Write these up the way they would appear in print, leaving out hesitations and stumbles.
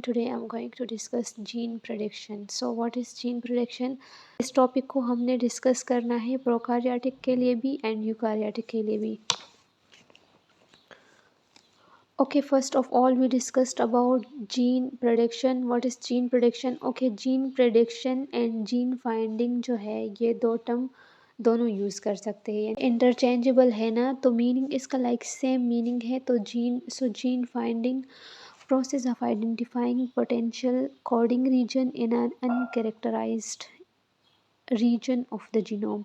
today I'm going to discuss gene prediction. So what is gene prediction? इस topic को हमने discuss करना है प्रोकार्योटिक के लिए भी एंड यूकार्योटिक के लिए भी. Okay, first of all we discussed about gene prediction. What is gene prediction? Okay, gene prediction and gene finding जो है ये दो टर्म दोनों यूज़ कर सकते हैं, इंटरचेंजेबल है ना, तो मीनिंग इसका लाइक सेम मीनिंग है. तो gene finding process of identifying potential coding region in an uncharacterized region of the genome.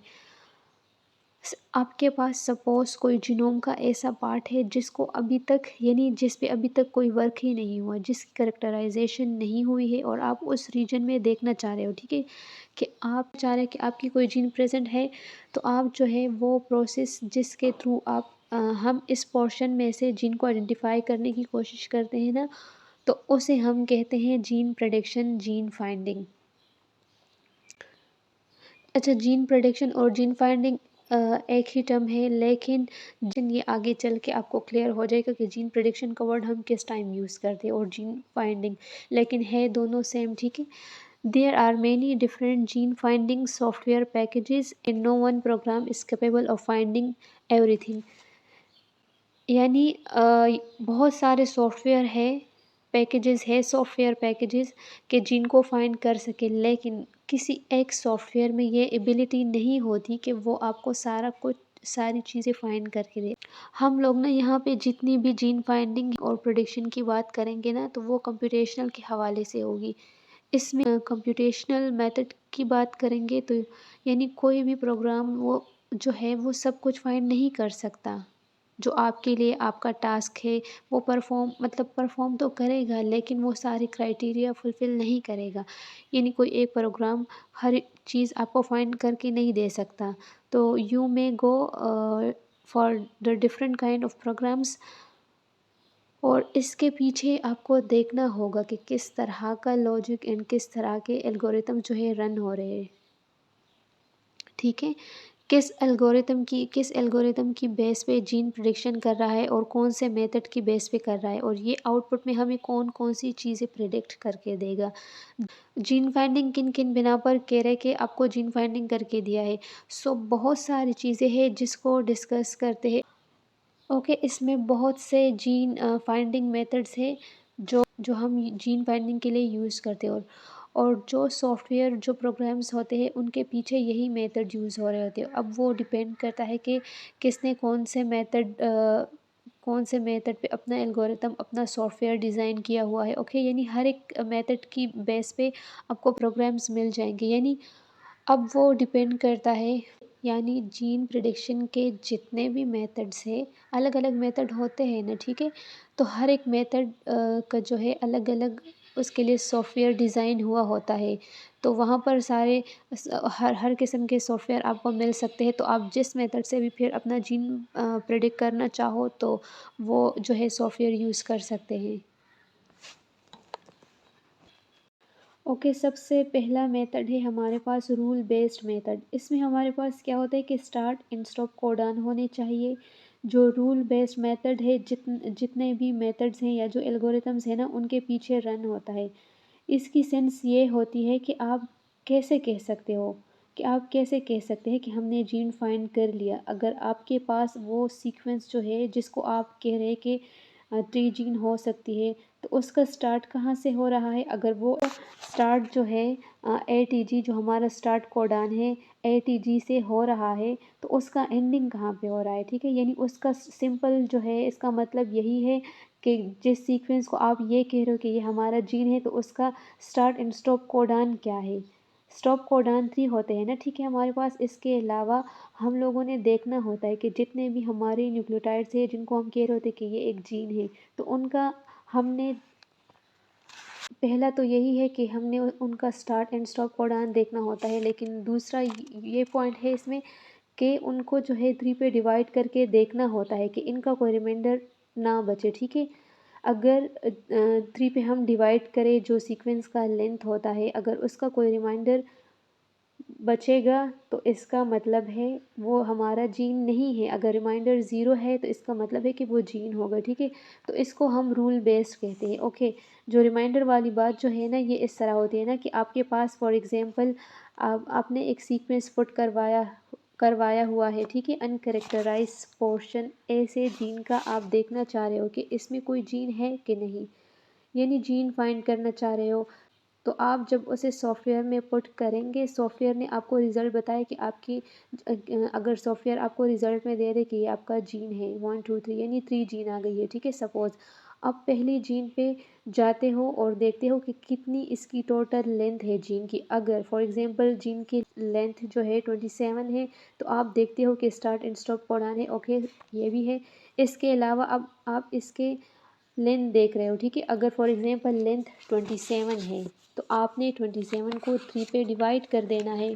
आपके पास सपोज कोई जीनोम का ऐसा पार्ट है जिसको अभी तक यानी जिस पे अभी तक कोई वर्क ही नहीं हुआ, जिसकी करेक्टराइजेशन नहीं हुई है और आप उस रीजन में देखना चाह रहे हो, ठीक है, कि आप चाह रहे हैं कि आपकी कोई जीन प्रेजेंट है, तो आप जो है वो प्रोसेस जिसके थ्रू आप हम इस पोर्शन में से जीन को आइडेंटिफाई करने की कोशिश करते हैं ना, तो उसे हम कहते हैं जीन प्रेडिक्शन, जीन फाइंडिंग. अच्छा, जीन प्रेडिक्शन और जीन फाइंडिंग एक ही टर्म है, लेकिन ये आगे चल के आपको क्लियर हो जाएगा कि जीन प्रेडिक्शन का वर्ड हम किस टाइम यूज़ करते हैं और जीन फाइंडिंग, लेकिन है दोनों सेम, ठीक है. There are many different gene finding software packages and no one program is capable of finding everything. यानी बहुत सारे सॉफ्टवेयर है, पैकेजेस है, सॉफ्टवेयर पैकेजेस के जिनको फाइंड कर सके, लेकिन किसी एक सॉफ्टवेयर में ये एबिलिटी नहीं होती कि वो आपको सारी चीज़ें फाइंड करके दे. हम लोग ना यहाँ पे जितनी भी जीन फाइंडिंग और प्रेडिक्शन की बात करेंगे ना, तो वो कंप्यूटेशनल के हवाले से होगी. इसमें कंप्यूटेशनल मेथड की बात करेंगे तो यानी कोई भी प्रोग्राम वो जो है वो सब कुछ फाइंड नहीं कर सकता. जो आपके लिए आपका टास्क है वो परफॉर्म तो करेगा, लेकिन वो सारी क्राइटेरिया फुलफ़िल नहीं करेगा. यानी कोई एक प्रोग्राम हर चीज़ आपको फाइंड करके नहीं दे सकता. तो you may go for the different kind of programs, और इसके पीछे आपको देखना होगा कि किस तरह का लॉजिक एंड किस तरह के एल्गोरिथम जो है रन हो रहे हैं, ठीक है. किस एल्गोरिथम की बेस पे जीन प्रिडिक्शन कर रहा है और कौन से मेथड की बेस पे कर रहा है, और ये आउटपुट में हमें कौन कौन सी चीज़ें प्रिडिक्ट करके देगा. जीन फाइंडिंग किन किन बिना पर कह रहे कि आपको जीन फाइंडिंग करके दिया है. सो बहुत सारी चीज़ें हैं जिसको डिस्कस करते हैं. ओके, इसमें बहुत से जीन फाइंडिंग मेथड्स हैं जो हम जीन फाइंडिंग के लिए यूज़ करते हैं, और जो सॉफ्टवेयर जो प्रोग्राम्स होते हैं उनके पीछे यही मेथड यूज़ हो रहे होते हैं. अब वो डिपेंड करता है कि किसने कौन से मेथड पे अपना एल्गोरिथम, अपना सॉफ्टवेयर डिज़ाइन किया हुआ है. ओके, यानी हर एक मेथड की बेस पे आपको प्रोग्राम्स मिल जाएंगे. यानी अब वो डिपेंड करता है, यानी जीन प्रिडिक्शन के जितने भी मेथड्स हैं, अलग अलग मेथड होते हैं ना, ठीक है. तो हर एक मेथड का जो है अलग अलग उसके लिए सॉफ्टवेयर डिज़ाइन हुआ होता है. तो वहाँ पर हर हर किस्म के सॉफ्टवेयर आपको मिल सकते हैं. तो आप जिस मेथड से भी फिर अपना जीन प्रिडिक्ट करना चाहो तो वो जो है सॉफ्टवेयर यूज़ कर सकते हैं. ओके, सबसे पहला मेथड है हमारे पास रूल बेस्ड मेथड. इसमें हमारे पास क्या होता है कि स्टार्ट एंड स्टॉप कोडान होने चाहिए. जो रूल बेस्ड मेथड है, जितने भी मेथड्स हैं या जो एल्गोरिथम्स हैं ना, उनके पीछे रन होता है. इसकी सेंस ये होती है कि आप कैसे कह सकते हैं कि हमने जीन फाइंड कर लिया, अगर आपके पास वो सीक्वेंस जो है जिसको आप कह रहे हैं कि 3 जीन हो सकती है, तो उसका स्टार्ट कहाँ से हो रहा है. अगर वो स्टार्ट जो है ATG जो हमारा स्टार्ट कोडान है ATG से हो रहा है, तो उसका एंडिंग कहाँ पे हो रहा है, ठीक है. यानी उसका सिंपल जो है इसका मतलब यही है कि जिस सीक्वेंस को आप ये कह रहे हो कि ये हमारा जीन है, तो उसका स्टार्ट एंड स्टॉप कोडान क्या है. स्टॉप कोडान 3 होते हैं ना, ठीक है, हमारे पास. इसके अलावा हम लोगों ने देखना होता है कि जितने भी हमारे न्यूक्लियोटाइड्स हैं जिनको हम कह रहे होते हैं कि ये एक जीन है, तो उनका हमने पहला तो यही है कि हमने उनका स्टार्ट एंड स्टॉप कोडान देखना होता है. लेकिन दूसरा ये पॉइंट है इसमें कि उनको जो है 3 पे डिवाइड करके देखना होता है कि इनका कोई रिमाइंडर ना बचे, ठीक है. अगर 3 पे हम डिवाइड करें जो सीक्वेंस का लेंथ होता है, अगर उसका कोई रिमाइंडर बचेगा तो इसका मतलब है वो हमारा जीन नहीं है। अगर रिमाइंडर ज़ीरो है तो इसका मतलब है कि वो जीन होगा, ठीक है। तो इसको हम रूल बेस्ड कहते हैं, ओके। जो रिमाइंडर वाली बात जो है ना, ये इस तरह होती है ना कि आपके पास फॉर एग्ज़ाम्पल आपने एक सीक्वेंस पुट करवाया करवाया हुआ है, ठीक है, अनकरेक्टराइज पोर्शन ऐसे जीन का आप देखना चाह रहे हो कि इसमें कोई जीन है कि नहीं, यानी जीन फाइंड करना चाह रहे हो। तो आप जब उसे सॉफ्टवेयर में पुट करेंगे, सॉफ्टवेयर ने आपको रिज़ल्ट बताया कि आपकी अगर सॉफ्टवेयर आपको रिज़ल्ट में दे दे कि ये आपका जीन है 1 2 3, यानी 3 जीन आ गई है, ठीक है सपोज़। आप पहली जीन पे जाते हो और देखते हो कि कितनी इसकी टोटल लेंथ है जीन की। अगर फॉर एग्ज़ाम्पल जीन की लेंथ जो है 27 है, तो आप देखते हो कि स्टार्ट एंड स्टॉप कोडान है, ओके, ये भी है। इसके अलावा अब आप इसके लेंथ देख रहे हो, ठीक है। अगर फॉर एग्ज़ाम्पल लेंथ 27 है, तो आपने 27 को 3 पे डिवाइड कर देना है।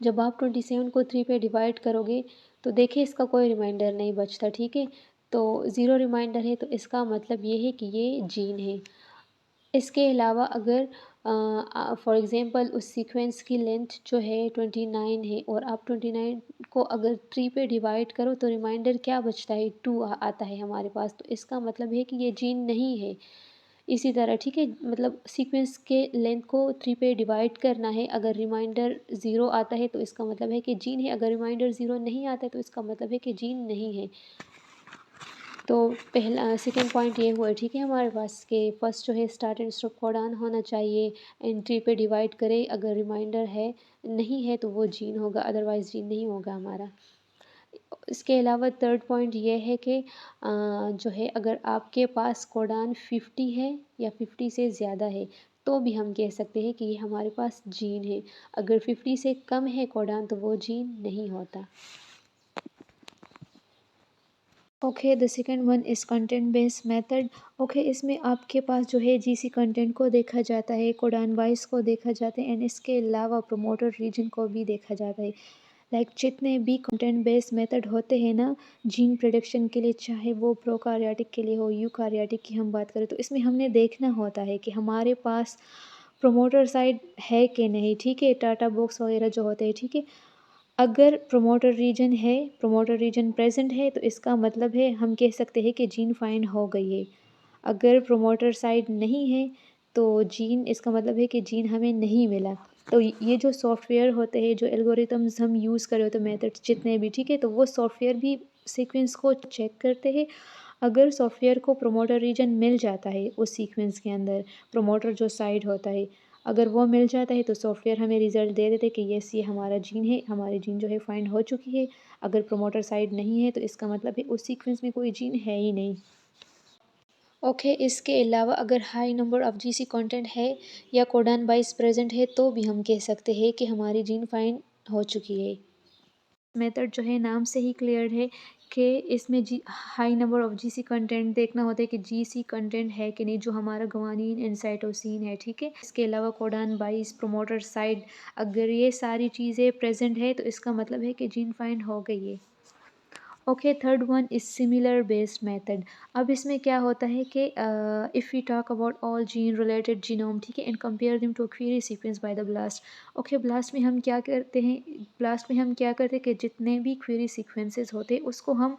जब आप 27 को 3 पे डिवाइड करोगे तो देखिए इसका कोई रिमाइंडर नहीं बचता, ठीक है। तो ज़ीरो रिमाइंडर है, तो इसका मतलब ये है कि ये जीन है। इसके अलावा अगर फॉर एग्ज़ाम्पल उस सीक्वेंस की लेंथ जो है 29 है और आप 29 को अगर 3 पे डिवाइड करो तो रिमाइंडर क्या बचता है, 2 आता है हमारे पास, तो इसका मतलब है कि ये जीन नहीं है। इसी तरह, ठीक है, मतलब सीक्वेंस के लेंथ को 3 पे डिवाइड करना है, अगर रिमाइंडर ज़ीरो आता है तो इसका मतलब है कि जीन है, अगर रिमाइंडर ज़ीरो नहीं आता है तो इसका मतलब है कि जीन नहीं है। तो पहला सेकंड पॉइंट ये हुआ, ठीक है, हमारे पास कि फर्स्ट जो है start and stop code on होना चाहिए, एंट्री पे डिवाइड करें, अगर रिमाइंडर है नहीं है तो वो जीन होगा, अदरवाइज़ जीन नहीं होगा हमारा। इसके अलावा थर्ड पॉइंट ये है कि जो है अगर आपके पास कोडान 50 है या 50 से ज़्यादा है तो भी हम कह सकते हैं कि ये हमारे पास जीन है। अगर 50 से कम है कोडान तो वो जीन नहीं होता। Okay, the second one is content based method. Okay, इसमें आपके पास जो है जीसी कंटेंट को देखा जाता है, कोडान वाइज को देखा जाता है, एंड इसके अलावा प्रमोटर रीजन को भी देखा जाता है। लाइक जितने भी कंटेंट बेस्ड मेथड होते हैं ना जीन प्रोडक्शन के लिए, चाहे वो प्रोकार्योटिक के लिए हो, यूकार्योटिक की हम बात करें, तो इसमें हमने देखना होता है कि हमारे पास प्रमोटर साइड है कि नहीं, ठीक है, टाटा बॉक्स वगैरह जो होते हैं, ठीक है। अगर प्रमोटर रीजन है, प्रमोटर रीजन प्रेजेंट है, तो इसका मतलब है हम कह सकते हैं कि जीन फाइंड हो गई है। अगर प्रमोटर साइड नहीं है तो जीन, इसका मतलब है कि जीन हमें नहीं मिला। तो ये जो सॉफ्टवेयर होते हैं, जो एल्गोरिथम्स हम यूज़ कर रहे होते हैं, मेथड्स जितने भी, ठीक है, तो वो सॉफ्टवेयर भी सीक्वेंस को चेक करते हैं। अगर सॉफ्टवेयर को प्रमोटर रीजन मिल जाता है उस सीक्वेंस के अंदर, प्रमोटर जो साइड होता है, अगर वो मिल जाता है तो सॉफ्टवेयर हमें रिज़ल्ट दे देते कि यस ये हमारा जीन है, हमारी जीन जो है फाइंड हो चुकी है। अगर प्रमोटर साइड नहीं है तो इसका मतलब है उस सीक्वेंस में कोई जीन है ही नहीं। ओके, इसके अलावा अगर high number of GC content है या कोडान बाइस प्रेजेंट है तो भी हम कह सकते हैं कि हमारी जीन फाइंड हो चुकी है। मेथड जो है नाम से ही क्लियर है कि इसमें G high number of GC content देखना होता है कि जीसी कंटेंट है कि नहीं, जो हमारा ग्वानिन एंड साइटोसिन है, ठीक है। इसके अलावा कोडान बाइस, प्रमोटर साइड, अगर ये सारी चीज़ें प्रेजेंट है तो इसका मतलब है कि जीन फाइंड हो गई है। Okay, third one is similar based method. अब इसमें क्या होता है कि if we talk about all gene related genome, ठीक है, and compare them to query sequence by the blast. Okay, blast में हम क्या करते हैं, ब्लास्ट में हम क्या करते हैं कि जितने भी क्वेरी सीक्वेंसेस होते हैं उसको हम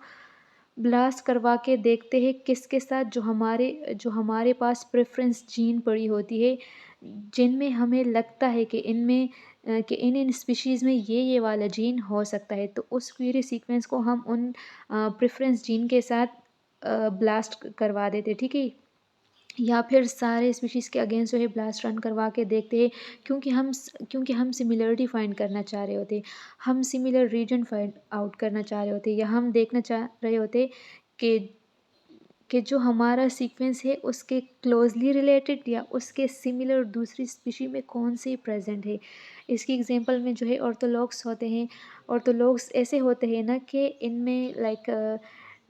ब्लास्ट करवा के देखते हैं किसके साथ, जो हमारे पास प्रेफरेंस जीन पड़ी होती है, जिनमें हमें लगता है कि इनमें कि इन स्पीशीज़ में ये वाला जीन हो सकता है, तो उस क्वेरी सीक्वेंस को हम उन प्रेफरेंस जीन के साथ ब्लास्ट करवा देते, ठीक है। या फिर सारे स्पीशीज़ के अगेंस्ट जो है ब्लास्ट रन करवा के देखते हैं, क्योंकि हम सिमिलरिटी फाइंड करना चाह रहे होते, हम सिमिलर रीजन फाइंड आउट करना चाह रहे होते, या हम देखना चाह रहे होते कि जो हमारा सीक्वेंस है उसके क्लोजली रिलेटेड या उसके सिमिलर दूसरी स्पीशी में कौन सी प्रेजेंट है। इसकी एग्जांपल में जो है ऑर्थोलॉग्स होते हैं, ऑर्थोलॉग्स ऐसे होते हैं ना कि इनमें लाइक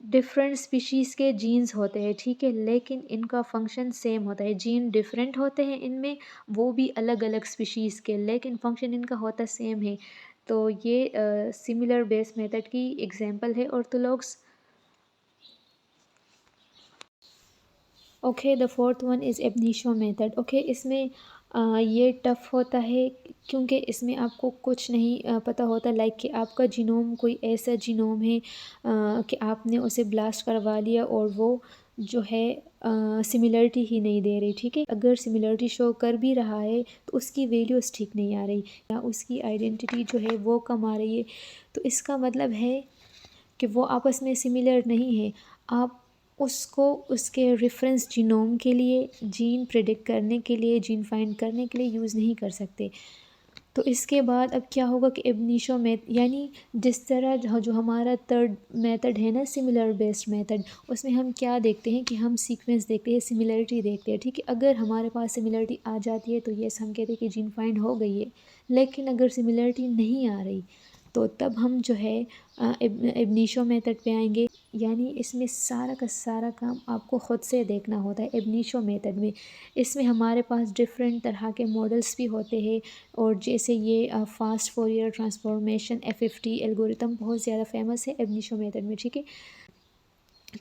डिफरेंट स्पीशीज़ के जीन्स होते हैं, ठीक है, लेकिन इनका फंक्शन सेम होता है। जीन डिफरेंट होते हैं इनमें, वो भी अलग अलग स्पीशीज़ के, लेकिन फंक्शन इनका होता सेम है। तो ये सिमिलर बेस मेथड की एग्जांपल है orthologs. Okay, the fourth one is ab initio method. Okay, इसमें ये टफ़ होता है क्योंकि इसमें आपको कुछ नहीं पता होता, लाइक कि आपका जीनोम कोई ऐसा जीनोम है कि आपने उसे ब्लास्ट करवा लिया और वो जो है सिमिलरिटी ही नहीं दे रही, ठीक है। अगर सिमिलरिटी शो कर भी रहा है तो उसकी वैल्यूज़ ठीक नहीं आ रही या उसकी आइडेंटिटी जो है वो कम आ रही है, तो इसका मतलब है कि वो आपस में सिमिलर नहीं है। आप उसको उसके रेफरेंस जीनोम के लिए, जीन प्रेडिक्ट करने के लिए, जीन फाइंड करने के लिए यूज़ नहीं कर सकते। तो इसके बाद अब क्या होगा कि एब इनिशियो में यानी जिस तरह जो हमारा थर्ड मेथड है ना, सिमिलर बेस्ड मेथड, उसमें हम क्या देखते हैं कि हम सीक्वेंस देखते हैं, सिमिलरिटी देखते हैं, ठीक है। अगर हमारे पास सिमिलरिटी आ जाती है तो यस हम कहते हैं कि जीन फाइंड हो गई है। लेकिन अगर सिमिलरिटी नहीं आ रही तो तब हम जो है एब इनिशियो मेथड पे आएंगे। यानी इसमें सारा का सारा काम आपको ख़ुद से देखना होता है एब इनिशियो मेथड में। इसमें हमारे पास डिफरेंट तरह के मॉडल्स भी होते हैं, और जैसे ये fast Fourier transformation FFT algorithm बहुत ज़्यादा फेमस है एब इनिशियो मेथड में, ठीक है।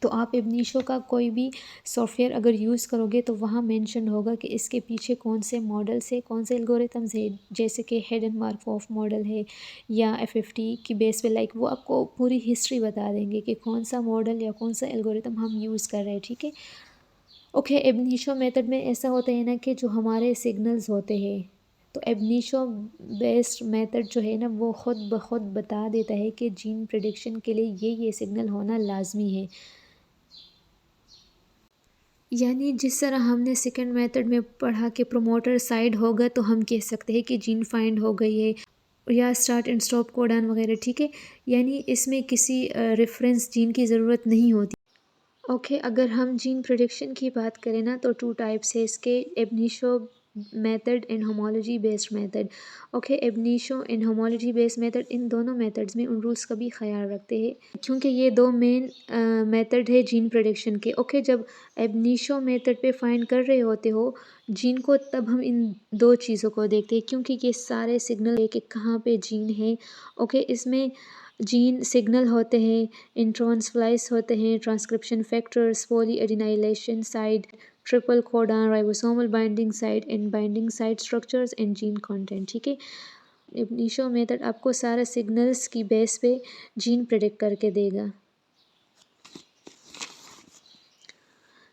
तो आप एब इनिशियो का कोई भी सॉफ्टवेयर अगर यूज़ करोगे तो वहाँ मेंशन होगा कि इसके पीछे कौन से मॉडल्स है, कौन से एल्गोरिथम्स है, जैसे कि हिडन मार्कोव मॉडल है या FFT की बेस पे, लाइक वो आपको पूरी हिस्ट्री बता देंगे कि कौन सा मॉडल या कौन सा एल्गोरिथम हम यूज़ कर रहे हैं, ठीक है। ओके, एब इनिशियो मेथड में ऐसा होता है ना कि जो हमारे सिग्नल्स होते हैं, तो एब इनिशियो बेस्ड मेथड जो है ना वो ख़ुद ब खुद बता देता है कि जीन प्रेडिक्शन के लिए ये सिग्नल होना लाजमी है। यानी जिस तरह हमने सेकंड मेथड में पढ़ा कि प्रोमोटर साइड होगा तो हम कह सकते हैं कि जीन फाइंड हो गई है, या स्टार्ट एंड स्टॉप कोडॉन वगैरह, ठीक है। यानी इसमें किसी रेफरेंस जीन की ज़रूरत नहीं होती। ओके, अगर हम जीन प्रेडिक्शन की बात करें ना तो टू टाइप्स है इसके, ab initio method and homology based method. Okay, ab initio and homology based method, इन दोनों मेथड्स में उन रूल्स का भी ख्याल रखते हैं क्योंकि ये दो मेन मेथड है जीन प्रेडिक्शन के। ओके, जब एब इनिशियो मेथड पे फाइंड कर रहे होते हो जीन को, तब हम इन दो चीज़ों को देखते हैं क्योंकि ये सारे सिग्नल है कि कहाँ पे जीन है। ओके, इसमें जीन सिग्नल होते हैं, इंट्रॉन स्प्लाइस होते हैं, transcription factors, poly adenylation site, triple codon, ribosomal binding site and binding site structures and gene content, ठीक है। इब इनिशियो मेथड आपको सारा सिग्नल्स की बेस पे जीन प्रेडिक्ट करके देगा,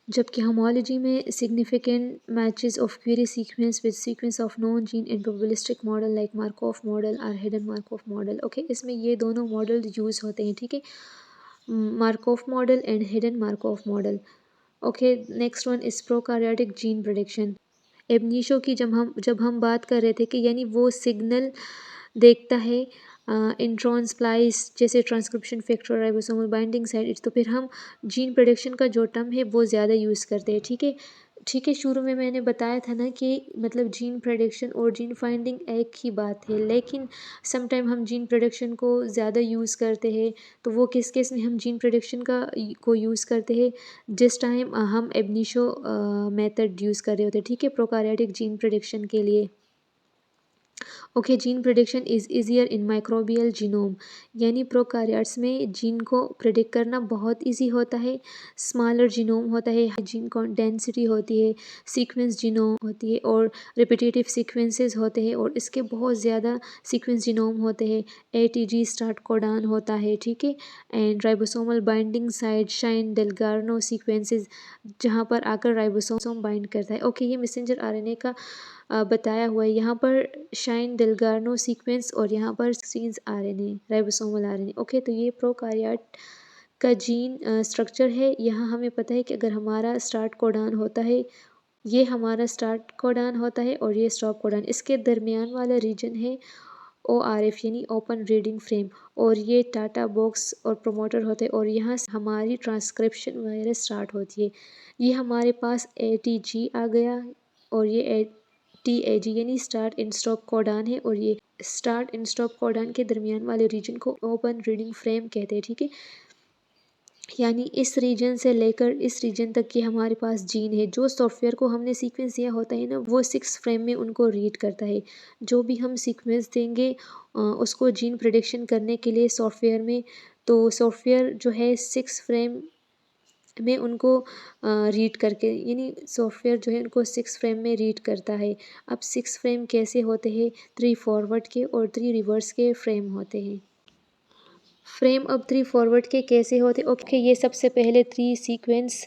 जबकि होमोलॉजी में significant matches of query sequence with sequence of non gene in probabilistic model like Markov model और हिडन मार्कोव मॉडल। ओके, इसमें ये दोनों मॉडल यूज़ होते हैं, ठीक है, Markov model and hidden Markov model. Okay, next one is prokaryotic gene prediction. एब initio की जब हम बात कर रहे थे कि यानी वो सिग्नल देखता है इंट्रॉन स्प्लाइस जैसे transcription factor, ribosomal binding site, तो फिर हम जीन प्रोडक्शन का जो टर्म है वो ज़्यादा यूज़ करते हैं, ठीक है। ठीक है, शुरू में मैंने बताया था ना कि मतलब जीन प्रोडक्शन और जीन फाइंडिंग एक ही बात है, लेकिन सम टाइम हम जीन प्रोडक्शन को ज़्यादा यूज़ करते हैं। तो वो किस केस में हम जीन प्रोडक्शन को यूज़ करते हैं, जिस टाइम हम एब इनिशियो मेथड यूज़ कर रहे होते हैं, ठीक है, प्रोकार्योटिक जीन प्रोडक्शन के लिए। Okay, gene prediction is easier in microbial genome, यानी प्रोकार्योट्स में जीन को प्रेडिक्ट करना बहुत इजी होता है। स्मॉलर जीनोम होता है, जीन को डेंसिटी होती है, सीक्वेंस जीनोम होती है और रिपीटेटिव सीक्वेंसेस होते हैं, और इसके बहुत ज़्यादा सीक्वेंस जीनोम होते हैं। ATG स्टार्ट कोडॉन होता है, ठीक है, and ribosomal binding site Shine Dalgarno sequences, जहाँ पर आकर राइबोसोम बाइंड करता है। ओके, ये मैसेंजर RNA का बताया हुआ है, यहाँ पर शाइन डेल्गार्नो सीक्वेंस और यहाँ पर scenes RNA, ribosomal RNA। Okay, तो ये प्रोकार्योट का जीन स्ट्रक्चर है। यहाँ हमें पता है कि अगर हमारा स्टार्ट कोडॉन होता है, ये हमारा स्टार्ट कोडॉन होता है और ये स्टॉप कोडॉन, इसके दरमियान वाला रीजन है ORF यानी ओपन रीडिंग फ्रेम, और ये टाटा बॉक्स और प्रमोटर होते हैं, और यहाँ से हमारी ट्रांसक्रिप्शन वगैरह स्टार्ट होती है। ये हमारे पास ATG आ गया, और ये TAG यानी स्टार्ट एंड स्टॉप कोडॉन है, और ये स्टार्ट एंड स्टॉप कोडॉन के दरमियान वाले रीजन को ओपन रीडिंग फ्रेम कहते हैं, ठीक है। यानी इस रीजन से लेकर इस रीजन तक की हमारे पास जीन है। जो सॉफ्टवेयर को हमने सीक्वेंस दिया होता है ना, वो 6 फ्रेम में उनको रीड करता है। जो भी हम सीक्वेंस देंगे उसको जीन प्रेडिक्शन करने के लिए सॉफ्टवेयर में, तो सॉफ्टवेयर जो है 6 फ्रेम में उनको रीड करके, यानी सॉफ्टवेयर जो है उनको 6 फ्रेम में रीड करता है। अब 6 फ्रेम कैसे होते हैं? 3 फॉरवर्ड के और 3 रिवर्स के फ्रेम होते हैं। फ्रेम अब 3 फॉरवर्ड के कैसे होते? ओके, ये सबसे पहले 3 सीक्वेंस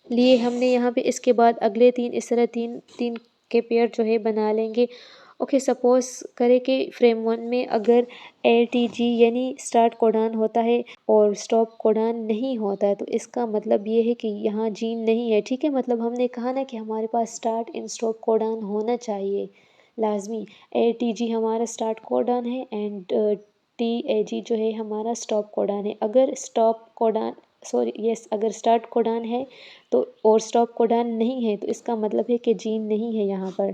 लिए हमने यहाँ पे, इसके बाद अगले 3 इस तरह 3 के पेयर जो है बना लेंगे। ओके, सपोज़ करें कि फ्रेम 1 में अगर LTG यानी स्टार्ट कोडान होता है और स्टॉप कोडान नहीं होता है, तो इसका मतलब ये है कि यहाँ जीन नहीं है। ठीक है, मतलब हमने कहा ना कि हमारे पास स्टार्ट एंड स्टॉप कोडान होना चाहिए लाजमी। LTG हमारा स्टार्ट कोडान है एंड TAG जो है हमारा स्टॉप कोडान है। अगर स्टॉप कोडान सॉरी यस अगर स्टार्ट कोडान है तो और स्टॉप कोडान नहीं है, तो इसका मतलब है कि जीन नहीं है यहाँ पर।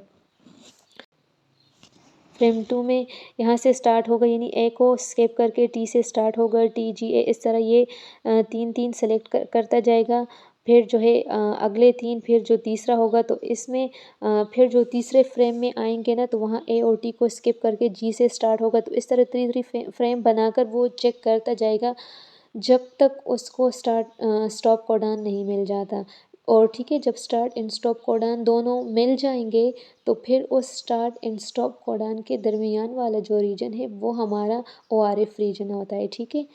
फ्रेम 2 में यहाँ से स्टार्ट होगा, यानी ए को स्किप करके टी से स्टार्ट होगा, TGA, इस तरह ये 3 सेलेक्ट करता जाएगा। फिर जो है अगले 3, फिर जो तीसरा होगा तो इसमें फिर जो तीसरे फ्रेम में आएंगे ना, तो वहाँ ए और टी को स्किप करके जी से स्टार्ट होगा। तो इस तरह 3 फ्रेम बनाकर वो चेक करता जाएगा जब तक उसको स्टॉप कोडान नहीं मिल जाता। और ठीक है, जब स्टार्ट एंड स्टॉप कोडान दोनों मिल जाएंगे तो फिर उस स्टार्ट एंड स्टॉप कोडान के दरमियान वाला जो रीजन है वो हमारा ORF रीजन होता है। ठीक है,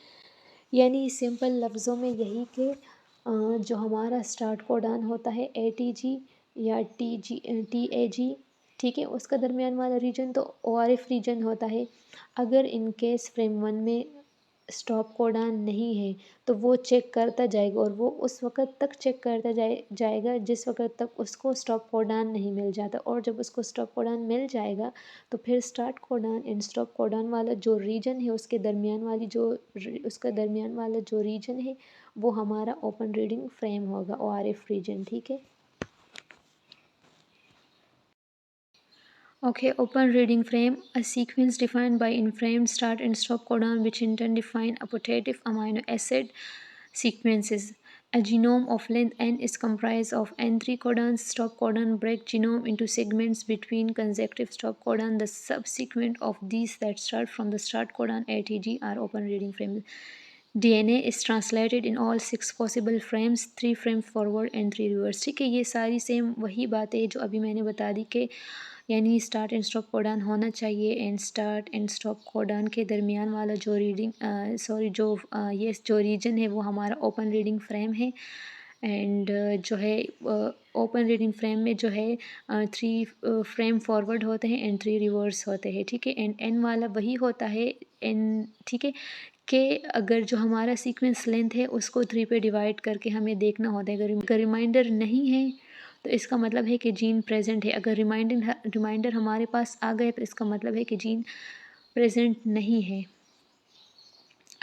यानी सिंपल लफ्ज़ों में यही कि जो हमारा स्टार्ट कोडान होता है ATG या TAG, ठीक है, उसका दरमियान वाला रीजन तो ORF रीजन होता है। अगर इन केस फ्रेम 1 में स्टॉप कोडान नहीं है तो वो चेक करता जाएगा, और वो उस वक़्त तक चेक करता जाएगा जिस वक़्त तक उसको स्टॉप कोडान नहीं मिल जाता। और जब उसको स्टॉप कोडान मिल जाएगा तो फिर start codon and stop codon वाला जो रीजन है उसके दरमियान वाली जो उसका दरमियान वाला जो रीजन है वो हमारा ओपन रीडिंग फ्रेम होगा, ORF रीजन। ठीक है, okay, open reading frame, a sequence defined by in-frame start and stop codon which in turn define a putative amino acid sequences. A genome of length n is comprised of n3 codons. Stop codon break genome into segments between consecutive stop codon. The subsequent of these that start from the start codon ATG are open reading frames. DNA is translated in all 6 possible frames, 3 frames forward and 3 reverse। ठीक है, ये सारी same वही बातें जो अभी मैंने बता दी कि यानी स्टार्ट एंड स्टॉप कोडान होना चाहिए and start and stop codon के दरमियान वाला जो रीडिंग ये जो रीजन है वो हमारा ओपन रीडिंग फ्रेम है। एंड जो है ओपन रीडिंग फ्रेम में जो है 3 फ्रेम फॉरवर्ड होते हैं एंड 3 रिवर्स होते हैं। ठीक है, एंड एन वाला वही होता है एन, ठीक है, कि अगर जो हमारा सीक्वेंस लेंथ है उसको 3 पे डिवाइड करके हमें देखना होता है। अगर रिमाइंडर नहीं है तो इसका मतलब है कि जीन प्रेजेंट है। अगर रिमाइंडर हमारे पास आ गए तो इसका मतलब है कि जीन प्रेजेंट नहीं है।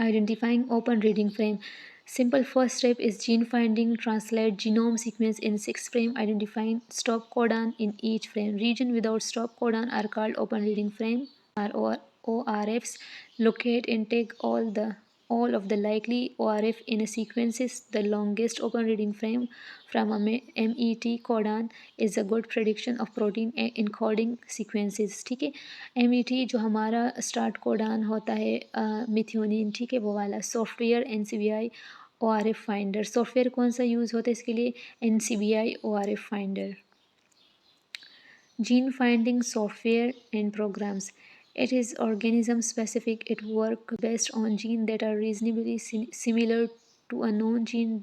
Identifying open reading frame, simple first step is gene finding. Translate genome sequence in 6 frame, identifying stop codon in each frame. Region without stop codon are called open reading frame or ORFs. Locate and take all of the likely ORF in a sequences. The longest open reading frame from a MET codon is a good prediction of protein encoding sequences। ठीक है, MET जो हमारा start codon होता है methionine, ठीक है, वो वाला software NCBI ORF finder. Software कौन सा यूज़ होता है इसके लिए? NCBI ORF finder. Gene finding software and programs. It is organism specific. It works best on genes that are reasonably similar to a known gene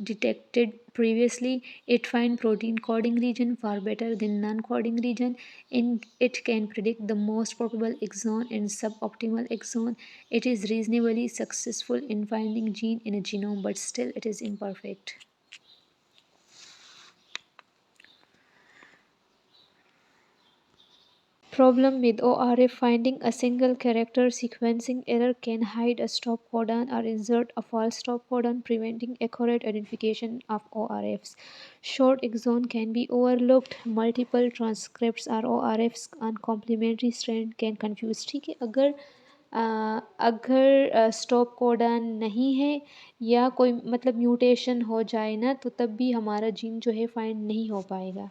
detected previously. It finds protein coding region far better than non-coding region. It can predict the most probable exon and suboptimal exon. It is reasonably successful in finding gene in a genome, but still it is imperfect. Problem with ORF: finding a single character. Sequencing error can hide a stop codon or insert a false stop codon, preventing accurate identification of ORFs. Short exon can be overlooked. Multiple transcripts or ORFs on complementary strand can confuse। ठीक है, अगर stop codon नहीं है या कोई मतलब mutation हो जाए ना, तो तब भी हमारा जीन जो है फाइंड नहीं हो पाएगा।